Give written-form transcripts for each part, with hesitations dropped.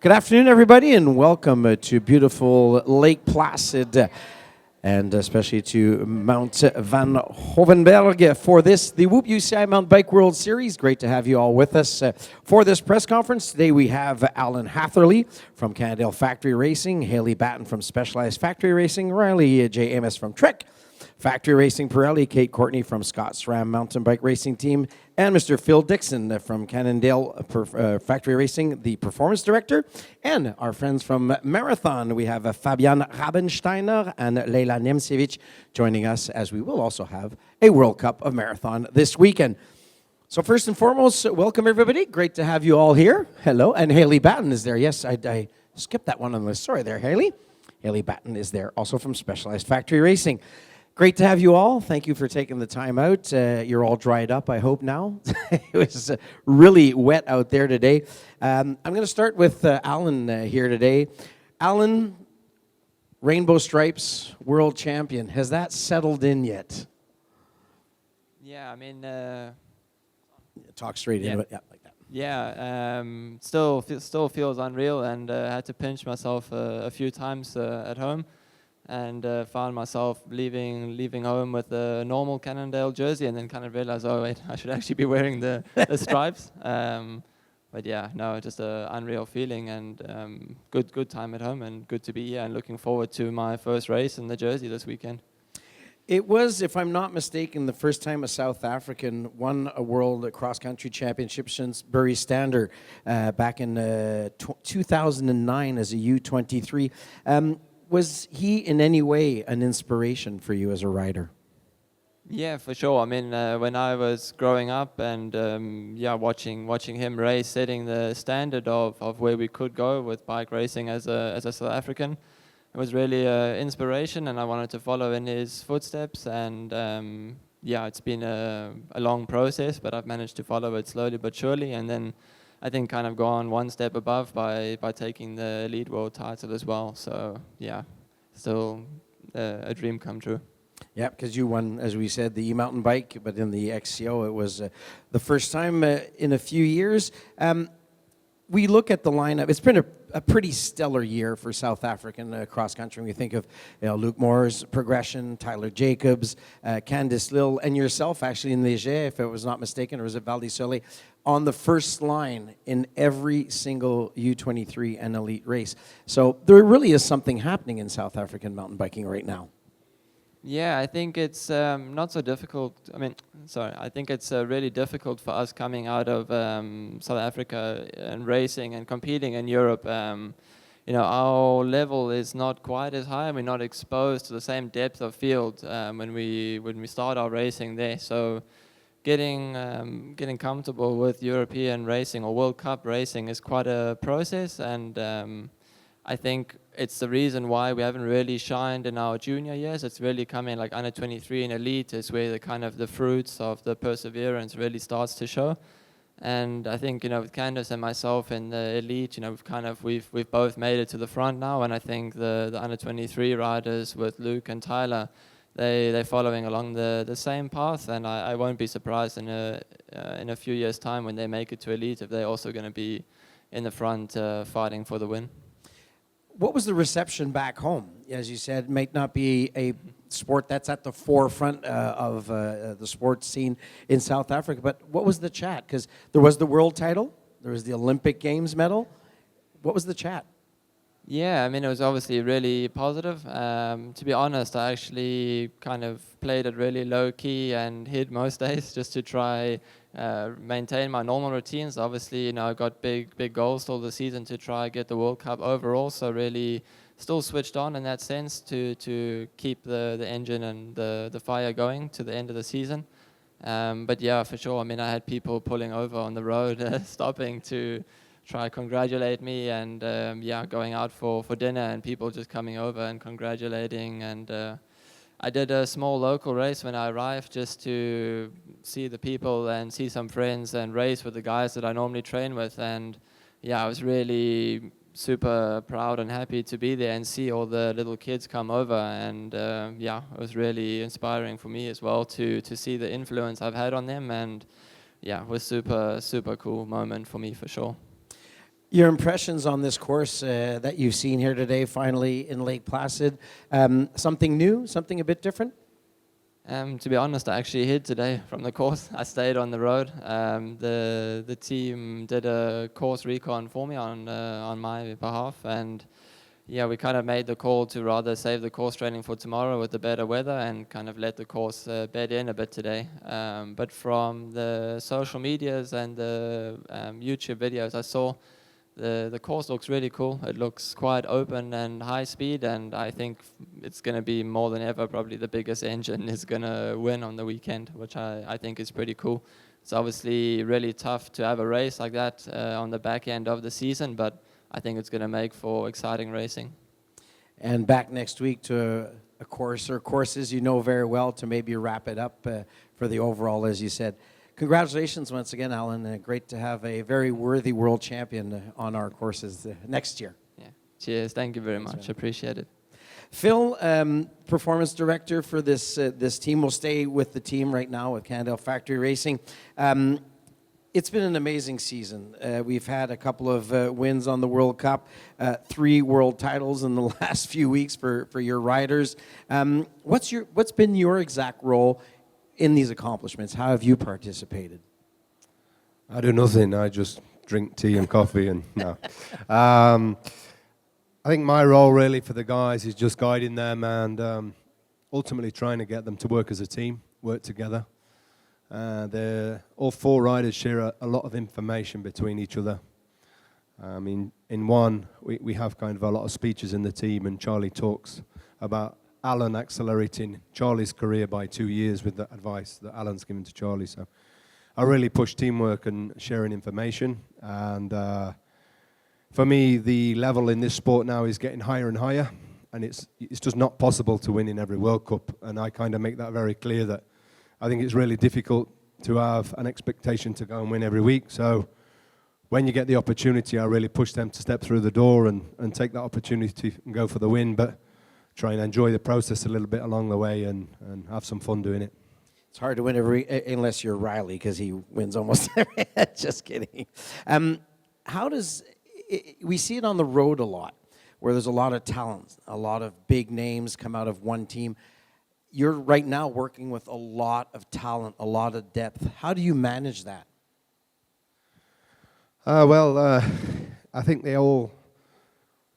Good afternoon, everybody, and welcome to beautiful Lake Placid, and especially to Mount Van Hovenberg for this, the Whoop UCI Mountain Bike World Series. Great to have you all with us for this press conference. Today we have Alan Hatherley from Cannondale Factory Racing, Haley Batten from Specialized Factory Racing, Riley J. Amos from Trek Factory Racing Pirelli, Kate Courtney from Scott's Ram Mountain Bike Racing Team, and Mr. Phil Dixon from Cannondale Factory Racing, the Performance Director, and our friends from Marathon. We have Fabian Rabensteiner and Leila Nemcevich joining us, as we will also have a World Cup of Marathon this weekend. So first and foremost, welcome everybody. Great to have you all here. Hello, and Haley Batten is there. Yes, I skipped that one on the list. Sorry there, Haley. Haley Batten is there, also from Specialized Factory Racing. Great to have you all. Thank you for taking the time out. You're all dried up, I hope, now. It was really wet out there today. I'm going to start with Alan here today. Alan, Rainbow Stripes World Champion. Has that settled in yet? Yeah, I mean... Talk straight into it. Yeah, like that. Yeah, still feels unreal, and had to pinch myself a few times at home. And found myself leaving home with a normal Cannondale jersey, and then kind of realized, oh wait, I should actually be wearing the stripes. But yeah, no, just an unreal feeling, and good time at home, and good to be here, and looking forward to my first race in the jersey this weekend. It was, if I'm not mistaken, the first time a South African won a World Cross-Country Championship since Bury Stander back in 2009 as a U23. Was he in any way an inspiration for you as a rider? Yeah, for sure. I mean, when I was growing up and watching him race, setting the standard of where we could go with bike racing as a South African, it was really inspiration, and I wanted to follow in his footsteps. And it's been a long process, but I've managed to follow it slowly but surely, and then I think kind of gone one step above by taking the elite world title as well. So yeah, still a dream come true. Yeah, because you won, as we said, the E-mountain bike, but in the XCO it was the first time in a few years. We look at the lineup. It's been a pretty stellar year for South African cross-country. We think of Luke Moore's progression, Tyler Jacobs, Candice Lill, and yourself actually in Léger, if I was not mistaken, or was it Val di Sole, on the first line in every single U23 and elite race. So there really is something happening in South African mountain biking right now. Yeah, I think it's not so difficult. I think it's really difficult for us coming out of South Africa and racing and competing in Europe. Our level is not quite as high. We're not exposed to the same depth of field when we start our racing there. So getting comfortable with European racing or World Cup racing is quite a process, and I think it's the reason why we haven't really shined in our junior years. It's really coming like under 23 and elite is where the fruits of the perseverance really starts to show. And I think, with Candice and myself in the elite, we've both made it to the front now. And I think the under 23 riders with Luke and Tyler, they're following along the same path. And I won't be surprised in a few years' time when they make it to elite if they're also going to be in the front fighting for the win. What was the reception back home? As you said, it might not be a sport that's at the forefront of the sports scene in South Africa, but what was the chat? Because there was the world title, there was the Olympic Games medal. What was the chat? Yeah, it was obviously really positive. To be honest, I actually kind of played it really low-key and hid most days just to try maintain my normal routines. Obviously, I got big goals till the season to try get the World Cup overall, so really still switched on in that sense to keep the engine and the fire going to the end of the season. But yeah, for sure, I had people pulling over on the road, stopping to try congratulate me, and going out for dinner, and people just coming over and congratulating. And I did a small local race when I arrived just to see the people and see some friends and race with the guys that I normally train with. And yeah, I was really super proud and happy to be there and see all the little kids come over. And it was really inspiring for me as well to see the influence I've had on them. And yeah, it was super cool moment for me for sure. Your impressions on this course that you've seen here today, finally in Lake Placid, something new, something a bit different? To be honest, I actually hid today from the course. I stayed on the road. The team did a course recon for me on my behalf, and yeah, we kind of made the call to rather save the course training for tomorrow with the better weather and kind of let the course bed in a bit today. But from the social medias and the YouTube videos I saw, the course looks really cool. It looks quite open and high speed, and I think it's going to be more than ever probably the biggest engine is going to win on the weekend, which I think is pretty cool. It's obviously really tough to have a race like that on the back end of the season, but I think it's going to make for exciting racing. And back next week to a course or courses you know very well to maybe wrap it up for the overall, as you said. Congratulations once again, Alan. Great to have a very worthy world champion on our courses next year. Yeah. Cheers. Thank you very much. Appreciate it. Phil, performance director for this team, will stay with the team right now with Cannondale Factory Racing. It's been an amazing season. We've had a couple of wins on the World Cup, 3 world titles in the last few weeks for your riders. What's been your exact role in these accomplishments? How have you participated? I do nothing. I just drink tea and coffee and no. I think my role really for the guys is just guiding them and ultimately trying to get them to work as a team, work together. All 4 riders share a lot of information between each other. In one, we have kind of a lot of speeches in the team, and Charlie talks about Alan accelerating Charlie's career by 2 years with the advice that Alan's given to Charlie. So I really push teamwork and sharing information. And for me, the level in this sport now is getting higher and higher. And it's just not possible to win in every World Cup. And I kind of make that very clear that I think it's really difficult to have an expectation to go and win every week. So when you get the opportunity, I really push them to step through the door and take that opportunity and go for the win. But try and enjoy the process a little bit along the way and have some fun doing it. It's hard to win unless you're Riley, because he wins almost every. Just kidding. We see it on the road a lot, where there's a lot of talent, a lot of big names come out of one team. You're right now working with a lot of talent, a lot of depth. How do you manage that? I think they all,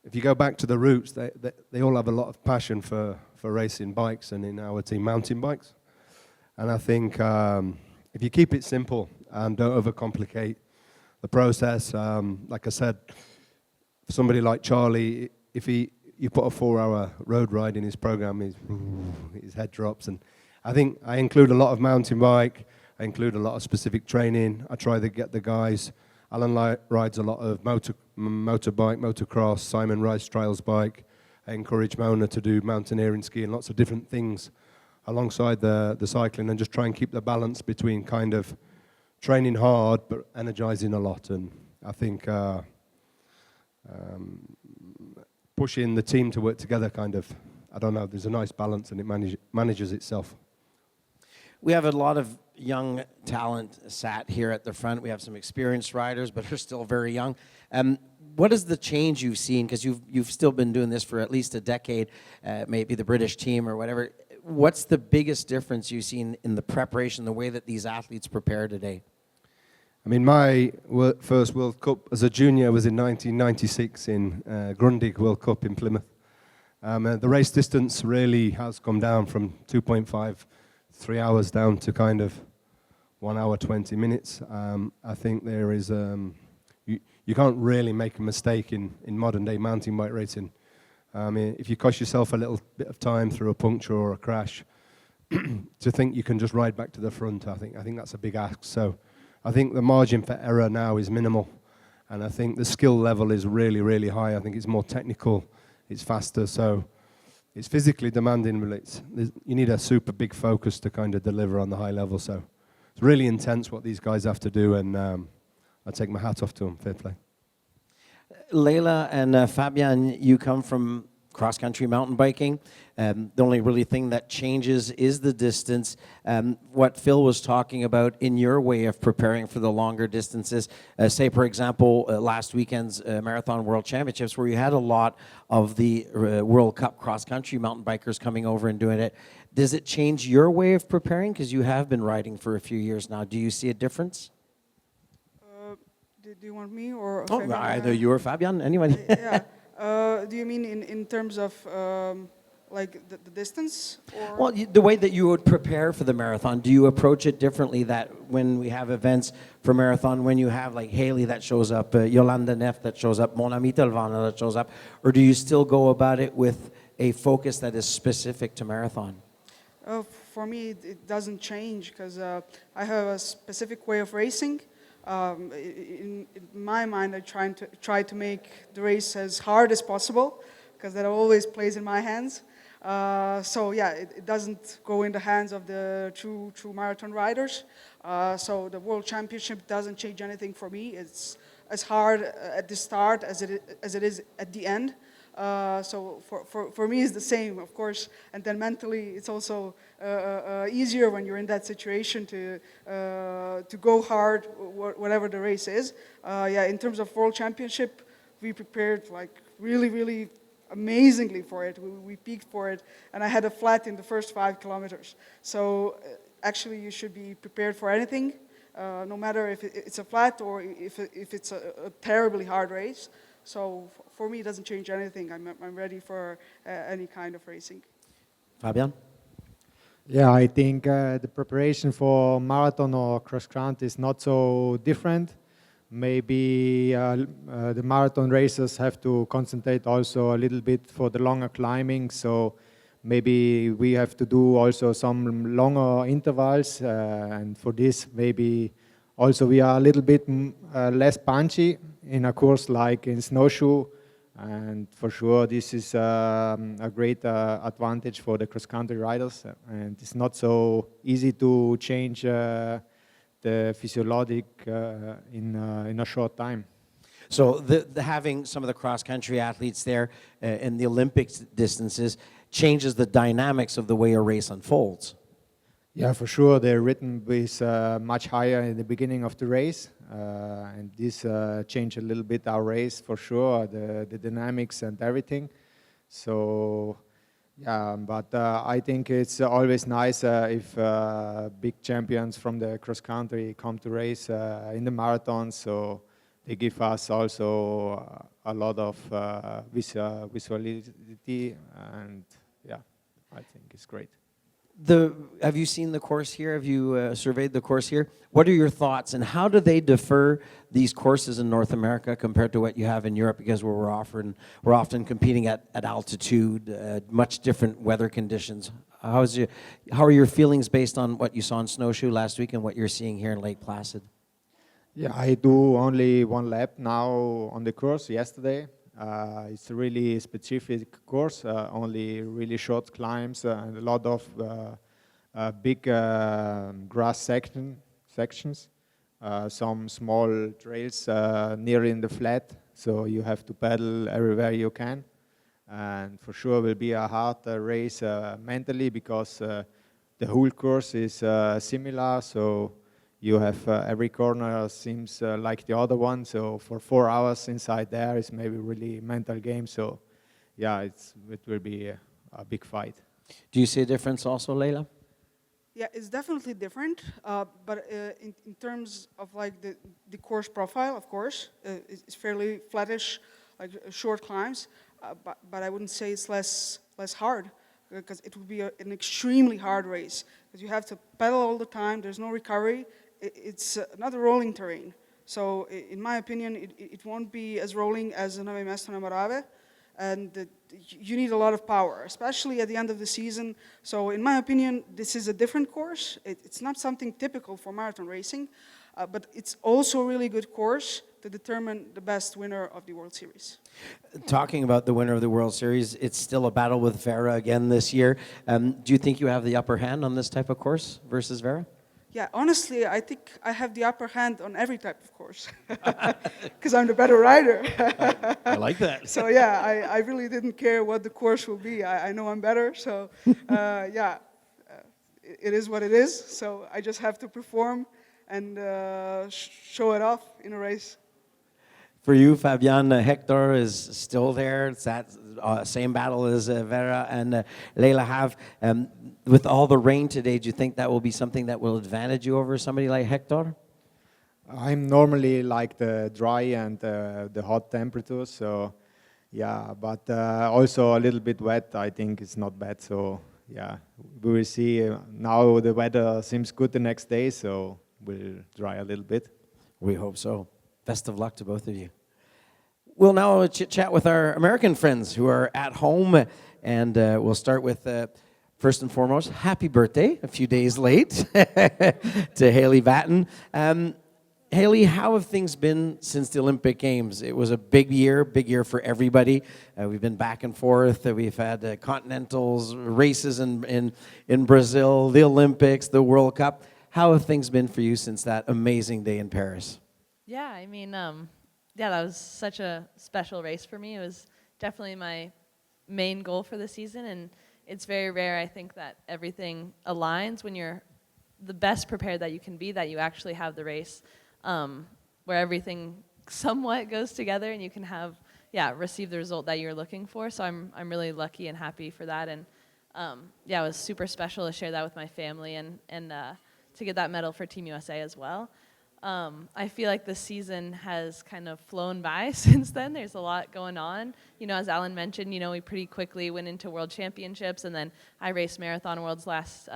if you go back to the roots, they all have a lot of passion for racing bikes, and in our team, mountain bikes. And I think if you keep it simple and don't overcomplicate the process, like I said, for somebody like Charlie, if you put a 4-hour road ride in his program, his head drops. And I think I include a lot of mountain bike, I include a lot of specific training. I try to get the guys. Alan rides a lot of motorbike, motocross. Simon rides trials bike. I encourage Mona to do mountaineering, skiing, lots of different things alongside the cycling, and just try and keep the balance between kind of training hard but energizing a lot. And I think pushing the team to work together kind of, I don't know, there's a nice balance, and it manages itself. We have a lot of young talent sat here at the front. We have some experienced riders, but they're still very young. What is the change you've seen? Because you've still been doing this for at least a decade, maybe the British team or whatever. What's the biggest difference you've seen in the preparation, the way that these athletes prepare today? I mean, my first World Cup as a junior was in 1996 in Grundig World Cup in Plymouth. The race distance really has come down from 2.5, 3 hours down to kind of 1 hour, 20 minutes. I think there is, you can't really make a mistake in modern day mountain bike racing. If you cost yourself a little bit of time through a puncture or a crash, to think you can just ride back to the front, I think that's a big ask. So I think the margin for error now is minimal, and I think the skill level is really, really high. I think it's more technical, it's faster, so it's physically demanding, but you need a super big focus to kind of deliver on the high level. So it's really intense what these guys have to do, and I take my hat off to them. Fair play. Leila and Fabian, you come from cross-country mountain biking. The only really thing that changes is the distance. What Phil was talking about in your way of preparing for the longer distances, say, for example, last weekend's Marathon World Championships, where you had a lot of the World Cup cross-country mountain bikers coming over and doing it. Does it change your way of preparing? Because you have been riding for a few years now. Do you see a difference? Do you want me or Oh, Fabian? either you or Fabian, anyone. Yeah. Do you mean in terms of like the distance? Or? Well, the way that you would prepare for the marathon, do you approach it differently that when we have events for marathon, when you have like Haley that shows up, Yolanda Neff that shows up, Mon Ami Telvana that shows up, or do you still go about it with a focus that is specific to marathon? For me, it doesn't change because I have a specific way of racing. In my mind, I try to make the race as hard as possible because that always plays in my hands. So yeah, it doesn't go in the hands of the true marathon riders. So the World Championship doesn't change anything for me. It's as hard at the start as it is at the end. So for me, it's the same, of course. And then mentally, it's also easier when you're in that situation to go hard, whatever the race is. Yeah, in terms of World Championship, we prepared like really amazingly for it. We peaked for it, and I had a flat in the first 5 kilometers. So actually, you should be prepared for anything, no matter if it's a flat or if it's a terribly hard race. So for me, it doesn't change anything. I'm ready for any kind of racing. Fabian? Yeah, I think the preparation for marathon or cross country is not so different. Maybe the marathon racers have to concentrate also a little bit for the longer climbing. So maybe we have to do also some longer intervals. And for this, maybe also we are a little bit less punchy in a course like in snowshoe. And for sure, this is a great advantage for the cross-country riders. And it's not so easy to change the physiologic in a short time. So the having some of the cross-country athletes there in the Olympics distances changes the dynamics of the way a race unfolds. Yeah, for sure. The rhythm is much higher in the beginning of the race. And this changed a little bit our race, for sure, the dynamics and everything. So, yeah, but I think it's always nice if big champions from the cross-country come to race in the marathon. So they give us also a lot of visuality, and yeah, I think it's great. Have you seen the course here? Have you surveyed the course here? What are your thoughts, and how do they differ, these courses in North America, compared to what you have in Europe? Because we're often competing at altitude, much different weather conditions. How are your feelings based on what you saw in Snowshoe last week and what you're seeing here in Lake Placid? Yeah, I do only one lap now on the course yesterday. It's a really specific course, only really short climbs and a lot of big grass sections, some small trails near in the flat, so you have to pedal everywhere you can. And for sure will be a hard race mentally because the whole course is similar, so you have every corner seems like the other one, so for 4 hours inside there is maybe really mental game. So yeah, it will be a big fight. Do you see a difference also, Leila? Yeah, it's definitely different, but in terms of like the course profile, of course, it's fairly flattish, like short climbs, but I wouldn't say it's less hard, because it would be an extremely hard race, because you have to pedal all the time, there's no recovery. It's not a rolling terrain. So in my opinion, it won't be as rolling as Nove Mesto na Morave, and you need a lot of power, especially at the end of the season. So in my opinion, this is a different course. It's not something typical for marathon racing, but it's also a really good course to determine the best winner of the World Series. Talking about the winner of the World Series, it's still a battle with Vera again this year. Do you think you have the upper hand on this type of course versus Vera? Yeah, honestly, I think I have the upper hand on every type of course because I'm the better rider. I like that. So yeah, I really didn't care what the course will be. I know I'm better, so yeah, it is what it is. So I just have to perform and show it off in a race. For you, Fabian, Hector is still there. It's that same battle as Vera and Leila have. With all the rain today, do you think that will be something that will advantage you over somebody like Hector? I'm normally like the dry and the hot temperatures, so yeah, but also a little bit wet, I think it's not bad, so yeah, we will see. Now the weather seems good the next day, so we'll dry a little bit. We hope so. Best of luck to both of you. We'll now chit-chat with our American friends who are at home, and we'll start with, first and foremost, happy birthday, a few days late, to Haley Batten. Haley, how have things been since the Olympic Games? It was a big year for everybody. We've been back and forth. We've had continentals, races in Brazil, the Olympics, the World Cup. How have things been for you since that amazing day in Paris? Yeah, I mean, yeah, that was such a special race for me. It was definitely my main goal for the season, and it's very rare, I think, that everything aligns when you're the best prepared that you can be, that you actually have the race where everything somewhat goes together and you can have, receive the result that you're looking for. So I'm really lucky and happy for that, and yeah, it was super special to share that with my family and to get that medal for Team USA as well. I feel like the season has kind of flown by since then. There's a lot going on. You know, as Alan mentioned, you know, we pretty quickly went into World Championships, and then I raced Marathon Worlds last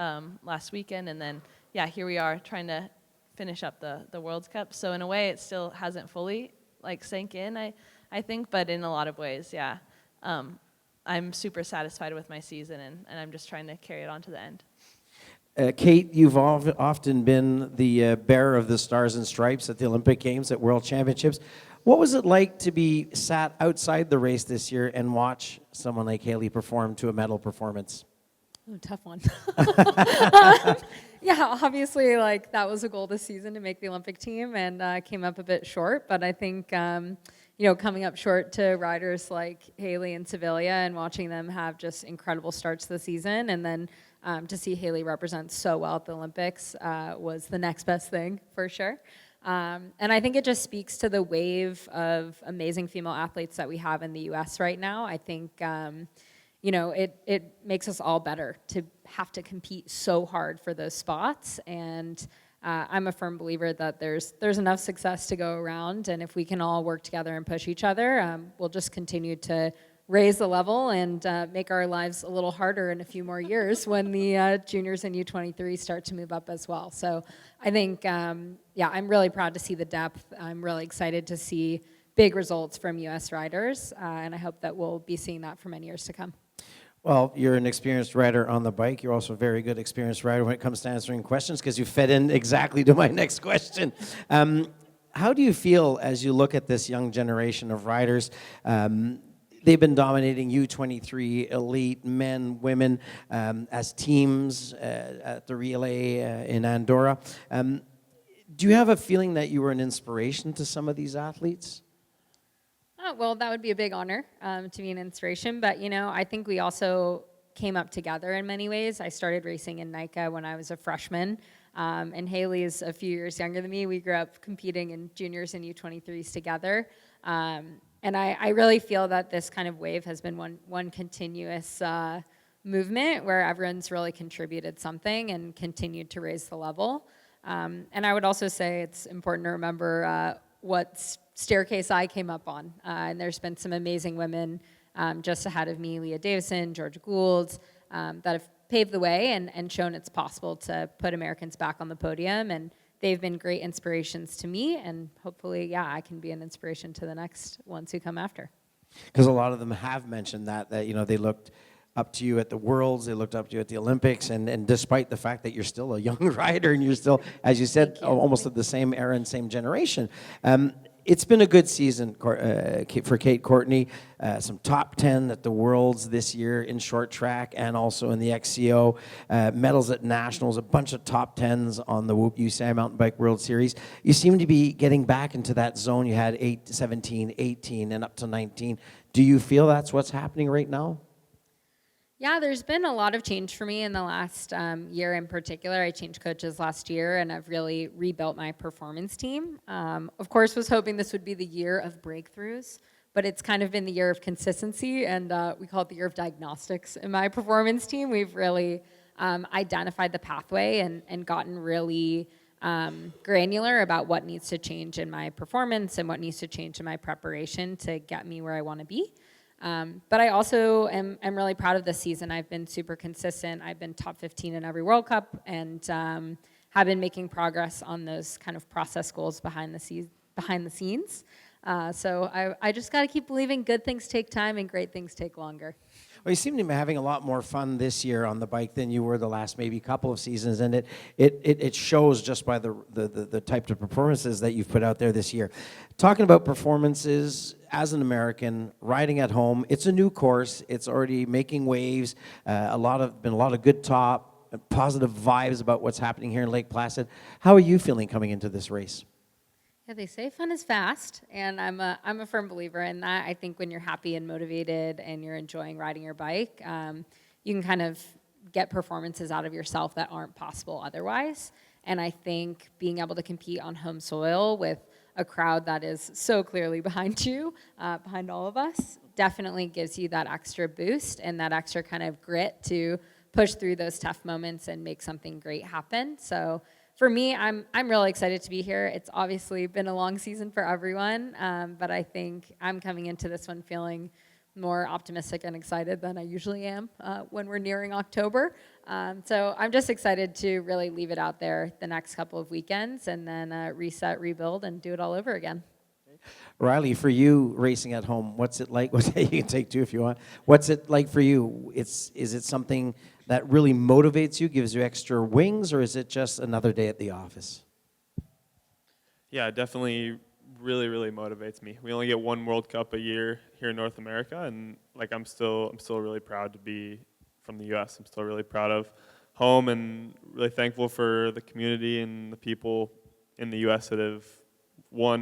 weekend, and then, yeah, here we are trying to finish up the World Cup. So in a way, it still hasn't fully, like, sank in, I think, but in a lot of ways, yeah. I'm super satisfied with my season, and I'm just trying to carry it on to the end. Kate, you've often been the bearer of the Stars and Stripes at the Olympic Games, at World Championships. What was it like to be sat outside the race this year and watch someone like Haley perform to a medal performance? Oh, tough one. Yeah, obviously, like, that was a goal this season to make the Olympic team, and came up a bit short. But I think, you know, coming up short to riders like Haley and Sevilla and watching them have just incredible starts to the season, and then to see Haley represent so well at the Olympics was the next best thing, for sure. And I think it just speaks to the wave of amazing female athletes that we have in the U.S. right now. I think, you know, it makes us all better to have to compete so hard for those spots. And I'm a firm believer that there's enough success to go around. And if we can all work together and push each other, we'll just continue to raise the level and make our lives a little harder in a few more years when the juniors and U23 start to move up as well. So I think, yeah, I'm really proud to see the depth. I'm really excited to see big results from U.S. riders, and I hope that we'll be seeing that for many years to come. Well, you're an experienced rider on the bike. You're also a very good experienced rider when it comes to answering questions, because you fed in exactly to my next question. How do you feel as you look at this young generation of riders? They've been dominating U23 elite men, women, as teams at the relay in Andorra. Do you have a feeling that you were an inspiration to some of these athletes? Well, that would be a big honor to be an inspiration. But, you know, I think we also came up together in many ways. I started racing in NICA when I was a freshman. And Haley is a few years younger than me. We grew up competing in juniors and U23s together. And I really feel that this kind of wave has been one continuous movement where everyone's really contributed something and continued to raise the level. And I would also say it's important to remember what staircase I came up on. And there's been some amazing women just ahead of me, Leah Davison, Georgia Gould, that have paved the way and shown it's possible to put Americans back on the podium. And they've been great inspirations to me, and hopefully, yeah, I can be an inspiration to the next ones who come after. Because a lot of them have mentioned that, you know, they looked up to you at the Worlds, they looked up to you at the Olympics, and despite the fact that you're still a young rider and you're still, as you said, almost of the same era and same generation, It's been a good season for Kate Courtney. Some top 10 at the Worlds this year in short track and also in the XCO. Medals at Nationals, a bunch of top 10s on the Whoop UCI Mountain Bike World Series. You seem to be getting back into that zone. You had 17, 18, and up to 19. Do you feel that's what's happening right now? Yeah, there's been a lot of change for me in the last year in particular. I changed coaches last year, and I've really rebuilt my performance team. Of course, was hoping this would be the year of breakthroughs, but it's kind of been the year of consistency, and we call it the year of diagnostics in my performance team. We've really identified the pathway and gotten really granular about what needs to change in my performance and what needs to change in my preparation to get me where I want to be. But I also am really proud of this season. I've been super consistent. I've been top 15 in every World Cup and have been making progress on those kind of process goals behind the scenes. So I just got to keep believing good things take time and great things take longer. Well, you seem to be having a lot more fun this year on the bike than you were the last maybe couple of seasons, and it shows just by the type of performances that you've put out there this year. Talking about performances as an American, riding at home, it's a new course. It's already making waves. Been a lot of good positive vibes about what's happening here in Lake Placid. How are you feeling coming into this race? Yeah, they say fun is fast, and I'm a firm believer in that. I think when you're happy and motivated and you're enjoying riding your bike, you can kind of get performances out of yourself that aren't possible otherwise. And I think being able to compete on home soil with a crowd that is so clearly behind you, behind all of us, definitely gives you that extra boost and that extra kind of grit to push through those tough moments and make something great happen. So for me, I'm really excited to be here. It's obviously been a long season for everyone, but I think I'm coming into this one feeling more optimistic and excited than I usually am when we're nearing October. So I'm just excited to really leave it out there the next couple of weekends and then reset, rebuild, and do it all over again. Riley, for you racing at home, what's it like? You can take two if you want. What's it like for you? Is it something that really motivates you, gives you extra wings, or is it just another day at the office? Yeah, it definitely really, really motivates me. We only get one World Cup a year here in North America, and like I'm still really proud to be from the U.S. I'm still really proud of home and really thankful for the community and the people in the U.S. that have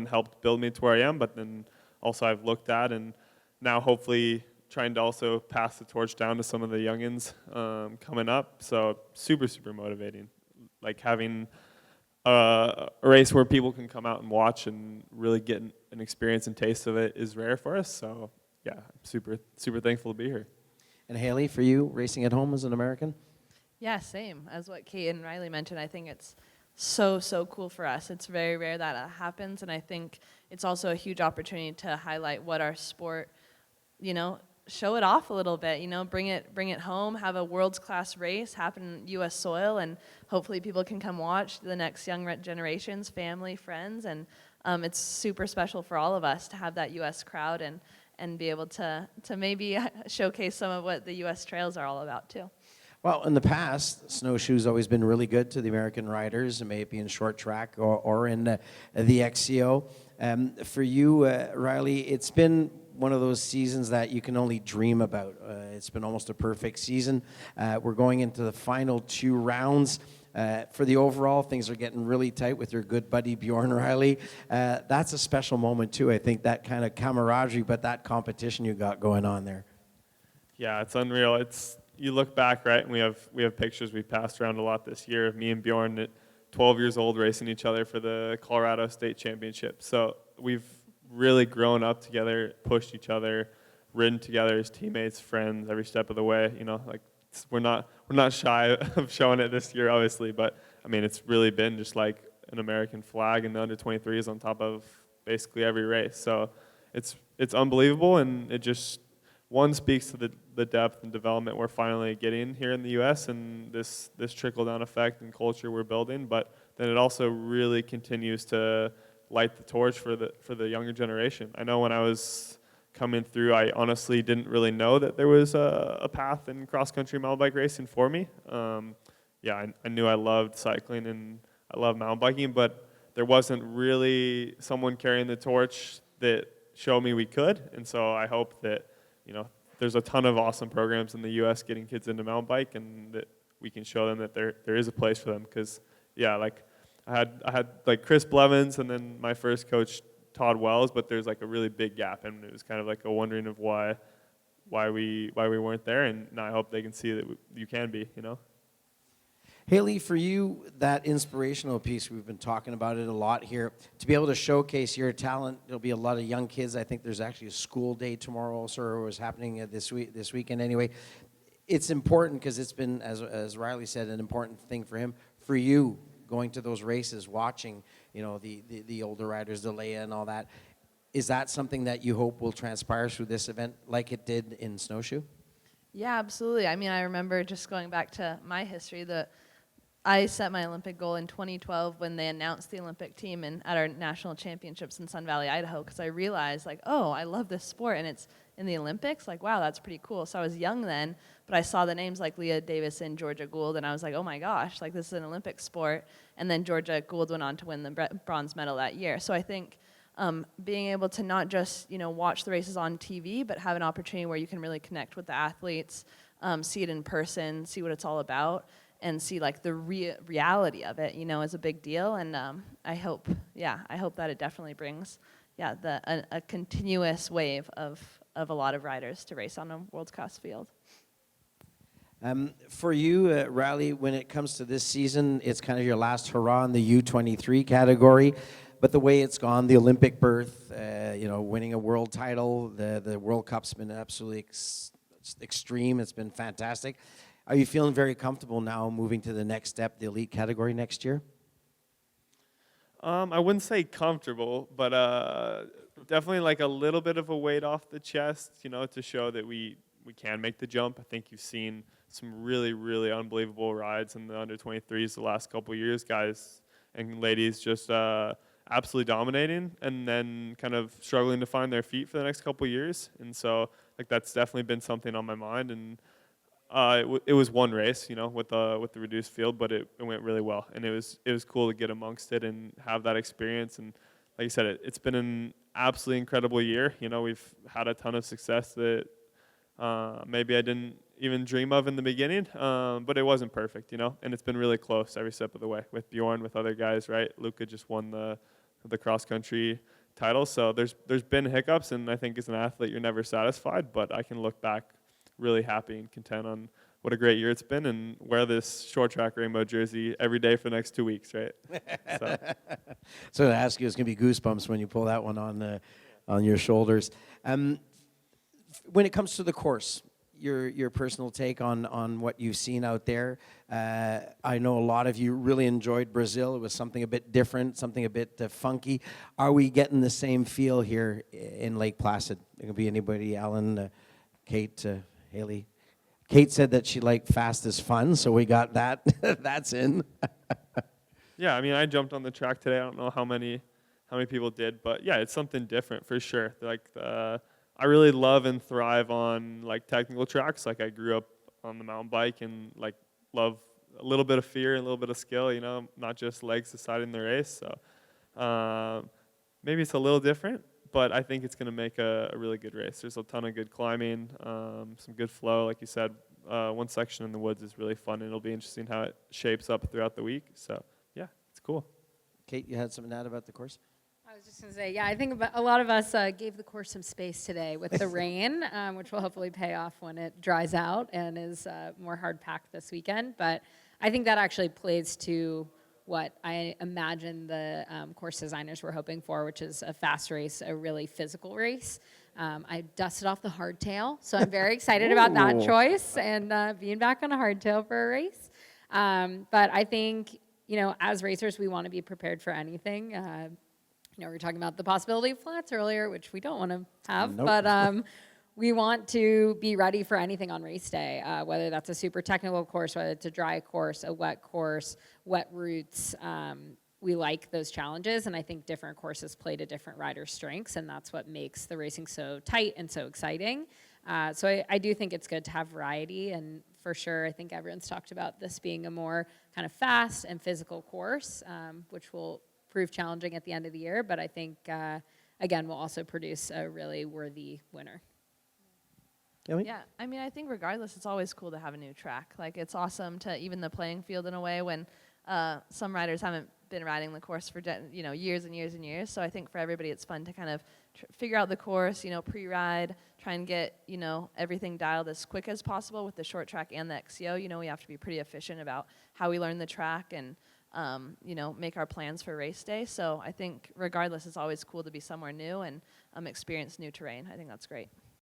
helped build me to where I am, but then also I've looked at and now hopefully trying to also pass the torch down to some of the youngins coming up. So super, super motivating. Like having a race where people can come out and watch and really get an experience and taste of it is rare for us. So yeah, I'm super, super thankful to be here. And Haley, for you, racing at home as an American? Yeah, same as what Kate and Riley mentioned. I think it's so cool for us. It's very rare that happens, and I think it's also a huge opportunity to highlight what our sport, show it off a little bit, bring it home, have a world's class race happen in U.S. soil, and hopefully people can come watch the next young generations, family, friends, and it's super special for all of us to have that U.S. crowd and be able to maybe showcase some of what the U.S. trails are all about too. Well, in the past, snowshoes always been really good to the American riders, may it be in short track or in the XCO. For you, Riley, it's been one of those seasons that you can only dream about. It's been almost a perfect season. We're going into the final two rounds. For the overall, things are getting really tight with your good buddy Bjorn Riley. That's a special moment too. I think that kind of camaraderie, but that competition you got going on there. Yeah, it's unreal. You look back, right, and we have pictures we passed around a lot this year of me and Bjorn at 12 years old racing each other for the Colorado State Championship. So we've really grown up together, pushed each other, ridden together as teammates, friends, every step of the way. We're not shy of showing it this year, obviously, but I mean it's really been just like an American flag and the under-23s on top of basically every race. So it's unbelievable, and it just speaks to the depth and development we're finally getting here in the U.S. and this trickle-down effect and culture we're building. But then it also really continues to light the torch for the younger generation. I know when I was coming through, I honestly didn't really know that there was a path in cross-country mountain bike racing for me. I knew I loved cycling and I love mountain biking, but there wasn't really someone carrying the torch that showed me we could. And so I hope that, there's a ton of awesome programs in the U.S. getting kids into mountain bike, and that we can show them that there is a place for them. Because, yeah, like I had like Chris Blevins and then my first coach, Todd Wells, but there's like a really big gap, and it was kind of like a wondering of why we weren't there, and now I hope they can see that you can be, Haley, for you, that inspirational piece, we've been talking about it a lot here, to be able to showcase your talent. There'll be a lot of young kids. I think there's actually a school day tomorrow also, or was happening this weekend anyway. It's important because it's been, as Riley said, an important thing for him. For you, going to those races, watching, the older riders, the Leia and all that, is that something that you hope will transpire through this event like it did in snowshoe? Yeah, absolutely. I mean, I remember just going back to my history, I set my Olympic goal in 2012 when they announced the Olympic team at our national championships in Sun Valley, Idaho, because I realized, like, oh, I love this sport, and it's in the Olympics. Like, wow, that's pretty cool. So I was young then, but I saw the names like Leah Davison, Georgia Gould, and I was like, oh my gosh, like this is an Olympic sport. And then Georgia Gould went on to win the bronze medal that year. So I think being able to not just watch the races on TV, but have an opportunity where you can really connect with the athletes, see it in person, see what it's all about, and see like the reality of it, is a big deal. And I hope that it definitely brings, a continuous wave of a lot of riders to race on a world-class field. For you, Riley, when it comes to this season, it's kind of your last hurrah in the U23 category. But the way it's gone, the Olympic berth, winning a world title, the World Cup's been absolutely extreme. It's been fantastic. Are you feeling very comfortable now moving to the next step, the elite category next year? I wouldn't say comfortable, but definitely like a little bit of a weight off the chest, to show that we can make the jump. I think you've seen some really, really unbelievable rides in the under 23s the last couple of years, guys and ladies just absolutely dominating, and then kind of struggling to find their feet for the next couple of years. And so like that's definitely been something on my mind. And it was one race, with the reduced field, but it went really well, and it was cool to get amongst it and have that experience. And like you said, it's been an absolutely incredible year. We've had a ton of success that maybe I didn't even dream of in the beginning, but it wasn't perfect, and it's been really close every step of the way with Bjorn, with other guys, right? Luca just won the cross country title, so there's been hiccups, and I think as an athlete you're never satisfied, but I can look back really happy and content on what a great year it's been, and wear this short track rainbow jersey every day for the next 2 weeks, right? So to ask you, it's going to be goosebumps when you pull that one on your shoulders. When it comes to the course, your personal take on what you've seen out there. I know a lot of you really enjoyed Brazil. It was something a bit different, something a bit funky. Are we getting the same feel here in Lake Placid? It could be anybody, Alan, Kate, Haley. Kate said that she liked fast is fun, so we got that. That's in. Yeah, I mean, I jumped on the track today. I don't know how many people did, but yeah, it's something different for sure. Like I really love and thrive on like technical tracks. Like I grew up on the mountain bike and like love a little bit of fear and a little bit of skill. Not just legs deciding the race. So maybe it's a little different, but I think it's going to make a really good race. There's a ton of good climbing, some good flow. Like you said, one section in the woods is really fun, and it'll be interesting how it shapes up throughout the week. So, yeah, it's cool. Kate, you had something to add about the course? I was just going to say, yeah, I think a lot of us gave the course some space today with the rain, which will hopefully pay off when it dries out and is more hard-packed this weekend. But I think that actually plays to what I imagine the course designers were hoping for, which is a fast race, a really physical race. I dusted off the hardtail, so I'm very excited about that choice and being back on a hardtail for a race. But I think, as racers, we want to be prepared for anything. We were talking about the possibility of flats earlier, which we don't want to have, nope. But we want to be ready for anything on race day, whether that's a super technical course, whether it's a dry course, a wet course, wet routes. We like those challenges, and I think different courses play to different riders' strengths, and that's what makes the racing so tight and so exciting. So I do think it's good to have variety, and for sure, I think everyone's talked about this being a more kind of fast and physical course, which will prove challenging at the end of the year. But I think, again, we'll also produce a really worthy winner. Ellie? Yeah, I mean, I think regardless, it's always cool to have a new track. Like, it's awesome to even the playing field in a way when some riders haven't been riding the course for years and years and years. So I think for everybody, it's fun to kind of figure out the course, pre-ride, try and get everything dialed as quick as possible with the short track and the XCO. We have to be pretty efficient about how we learn the track and make our plans for race day. So I think regardless, it's always cool to be somewhere new and experience new terrain. I think that's great.